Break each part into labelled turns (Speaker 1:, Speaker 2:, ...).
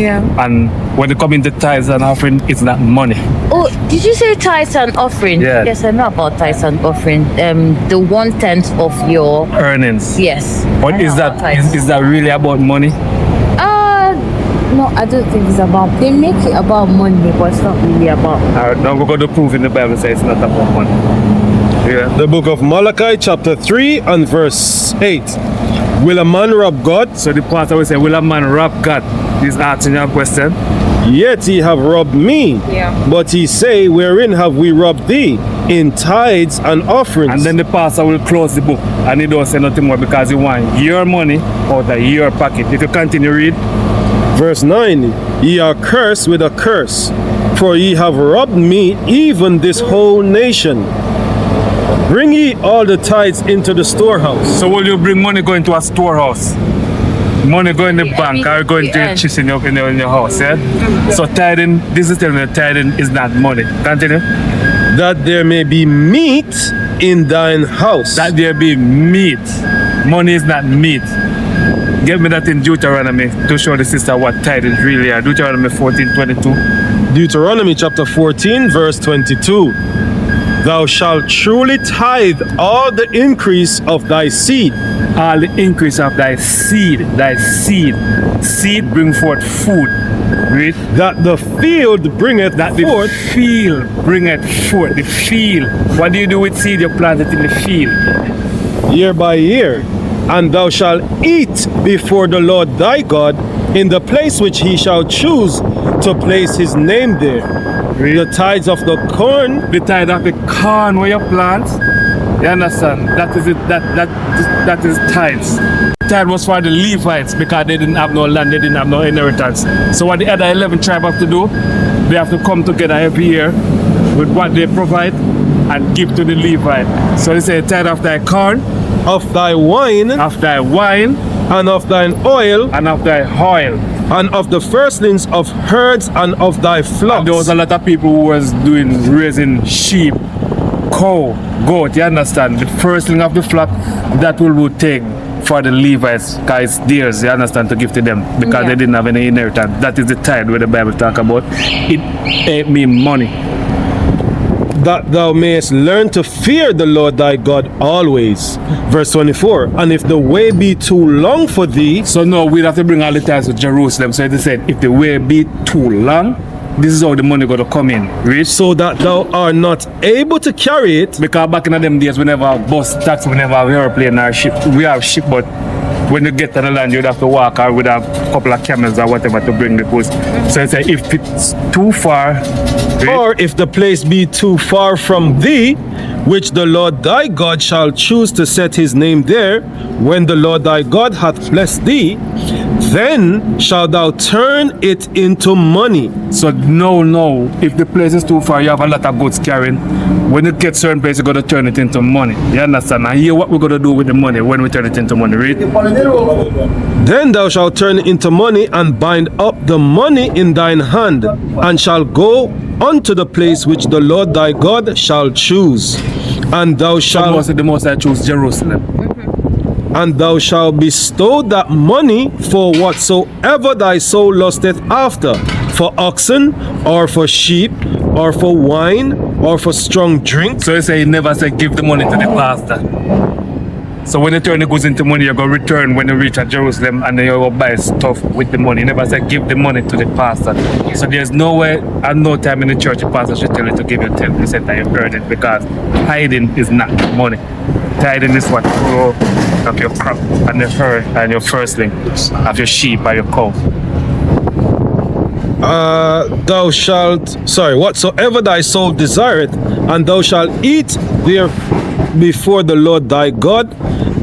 Speaker 1: Yeah.
Speaker 2: And when it comes into tithes and offering, it's not money.
Speaker 1: Oh, did you say tithes and offering?
Speaker 2: Yeah.
Speaker 1: Yes, I know about tithes and offering. The 1/10 of your
Speaker 2: Earnings.
Speaker 1: yes.
Speaker 2: But
Speaker 1: I
Speaker 2: is
Speaker 1: know about
Speaker 2: that
Speaker 1: tithes.
Speaker 2: is that really about money?
Speaker 3: No, I don't think it's about. They make it about money, but it's not really about.
Speaker 2: Alright, now we're going to prove in the Bible says it's not about money. Yeah.
Speaker 4: The book of Malachi, chapter 3 and verse 8. Will a man rob God?
Speaker 2: So the pastor will say, will a man rob God? He's asking you a question.
Speaker 4: Yet ye have robbed me.
Speaker 1: Yeah.
Speaker 4: But he say, wherein have we robbed thee? In tithes and offerings.
Speaker 2: And then the pastor will close the book and he don't say nothing more because he want your money out of your pocket. If you continue read.
Speaker 4: Verse 9. Ye are cursed with a curse, for ye have robbed me, even this whole nation. Bring ye all the tithes into the storehouse.
Speaker 2: So will you bring money going to a storehouse? Money going in the bank or going to your chest in your house, yeah? So tithing, this is telling you tithing is not money. Continue.
Speaker 4: That there may be meat in thine house.
Speaker 2: That there be meat. Money is not meat. Get me that in Deuteronomy to show the sister what tithing really are. Deuteronomy 14:22.
Speaker 4: Deuteronomy chapter 14 verse 22. Thou shalt truly tithe all the increase of thy seed.
Speaker 2: All the increase of thy seed. Thy seed. Seed bring forth food. Read.
Speaker 4: That the field bringeth
Speaker 2: That the
Speaker 4: forth.
Speaker 2: field bringeth forth. The field. What do you do with seed? You plant it in the field.
Speaker 4: Year by year, and thou shalt eat before the Lord thy God in the place which he shall choose to place his name there. The tithes of the corn,
Speaker 2: The tithe of the corn where you plant. You understand? That is it. That is tithes. Tithe was for the Levites because they didn't have no land, they didn't have no inheritance. So what the other 11 tribes have to do, they have to come together every year with what they provide and give to the Levite. So they say tithe of thy corn,
Speaker 4: of thy wine,
Speaker 2: of thy wine,
Speaker 4: and of thine oil,
Speaker 2: and of thy oil.
Speaker 4: and of the firstlings of herds and of thy
Speaker 2: And
Speaker 4: flocks.
Speaker 2: there was a lot of people who was raising sheep, cow, goat, you understand? The first thing of the flock, that will take for the Levites, because it's theirs, you understand, to give to them, because they didn't have any inheritance. That is the tithe where the Bible talk about. It ain't me money.
Speaker 4: That thou mayest learn to fear the Lord thy God always. Verse 24. And if the way be too long for thee,
Speaker 2: So now we have to bring all the tithes to Jerusalem. So they said, if the way be too long, this is how the money going to come in. Reach.
Speaker 4: so that thou art not able to carry it,
Speaker 2: Because back in them days, we never have bus, taxi, we never have airplane or ship. We have ship, but when you get to the land, you'd have to walk or we'd have a couple of camels or whatever to bring the goods. So it's like, if it's too far,
Speaker 4: or if the place be too far from thee, which the Lord thy God shall choose to set his name there, when the Lord thy God hath blessed thee, then shalt thou turn it into money.
Speaker 2: so no, if the place is too far, you have a lot of goods carrying. When you get certain place, you're going to turn it into money. You understand? And here what we're going to do with the money when we turn it into money. Read.
Speaker 4: Then thou shalt turn it into money, and bind up the money in thine hand, and shall go unto the place which the Lord thy God shall choose. And thou shalt
Speaker 2: The most I choose Jerusalem.
Speaker 4: and thou shalt bestow that money for whatsoever thy soul lusteth after, for oxen, or for sheep, or for wine, or for strong drink.
Speaker 2: So you say, he never said give the money to the pastor. So when you turn the goods into money, you're going to return when you reach at Jerusalem and then you're going to buy stuff with the money. He never said give the money to the pastor. So there's no way and no time in the church the pastor should tell you to give your 10% that you earned it, because tithing is not money. Tithing is what you grow of your crop and your herd and your firstling of your sheep or your cow.
Speaker 4: Whatsoever thy soul desireth, and thou shalt eat there before the Lord thy God,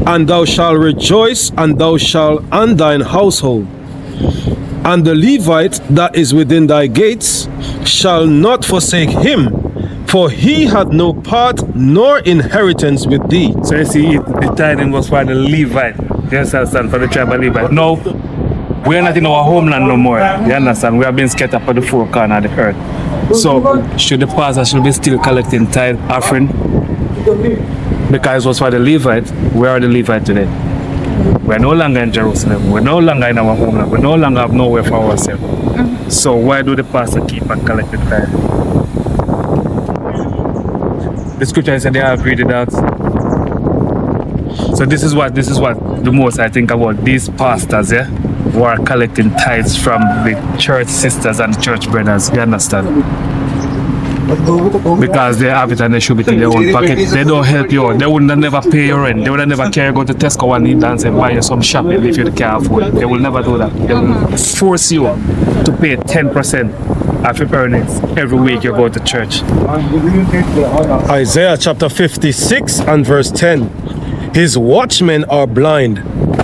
Speaker 4: and thou shalt rejoice, and thine household. And the Levite that is within thy gates shall not forsake him, for he hath no part nor inheritance with thee.
Speaker 2: So you see, the tithing was for the Levite. You understand? For the tribe of Levite. No, we are not in our homeland no more. You understand? We have been scattered for the four corners of the earth. So should the pastor be still collecting tithe offering? Because it was for the Levite. Where are the Levite today? We are no longer in Jerusalem. We're no longer in our homeland. We no longer have nowhere for ourselves. So why do the pastor keep on collecting tithe? The scripture said they are greedy dogs. So this is what the most I think about these pastors, yeah, who are collecting tithes from the church sisters and church brothers. You understand? Because they have it and they should be in their own pocket. They don't help you out. They would never pay your rent. They would never carry you go to Tesco and eat and say buy you some shopping if you can't afford it. They will never do that. They will force you to pay 10% of your earnings every week you go to church.
Speaker 4: Isaiah chapter 56 and verse 10. His watchmen are blind.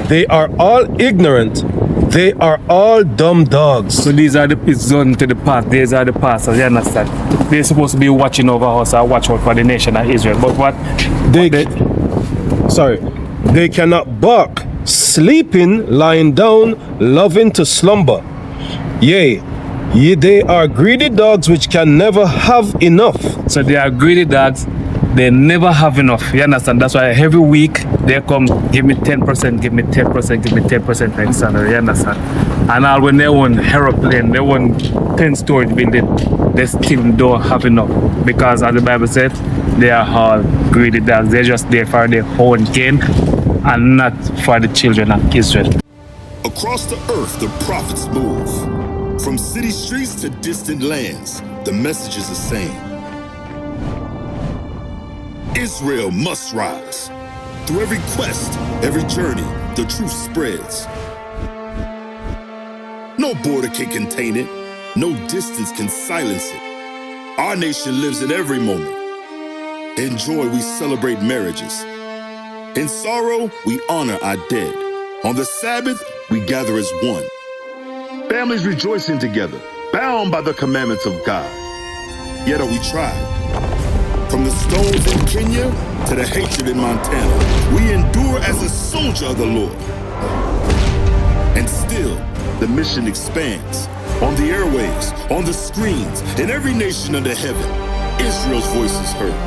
Speaker 4: They are all ignorant. They are all dumb dogs.
Speaker 2: So these are the it's done to the past. These are the pastors. You understand? They're supposed to be watching over us or watch out for the nation of Israel. But what?
Speaker 4: They cannot bark, sleeping, lying down, loving to slumber. Yea, they are greedy dogs which can never have enough.
Speaker 2: So they are greedy dogs. They never have enough. You understand? That's why every week they come, give me 10%, give me 10%, give me 10% like salary. You understand? And all when they want aeroplane, they want 10-story building, they still don't have enough. Because as the Bible said, they are all greedy dogs. They're just there for their own gain and not for the children of Israel.
Speaker 5: Across the earth, the prophets move. From city streets to distant lands, the message is the same. Israel must rise. Through every quest, every journey, the truth spreads. No border can contain it. No distance can silence it. Our nation lives in every moment. In joy, we celebrate marriages. In sorrow, we honor our dead. On the Sabbath, we gather as one. Families rejoicing together, bound by the commandments of God. Yet are we tried. From the stones in Kenya to the hatred in Montana, we endure as a soldier of the Lord. And still, the mission expands. On the airwaves, on the screens, in every nation under heaven, Israel's voice is heard.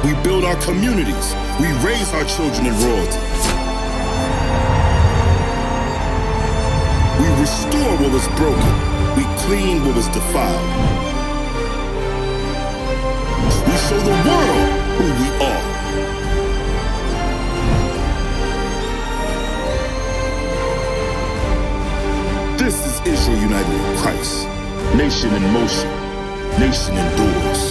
Speaker 5: We build our communities. We raise our children in royalty. We restore what was broken. We clean what was defiled. We show the world who we are. This is Israel united in Christ. Nation in motion. Nation endures.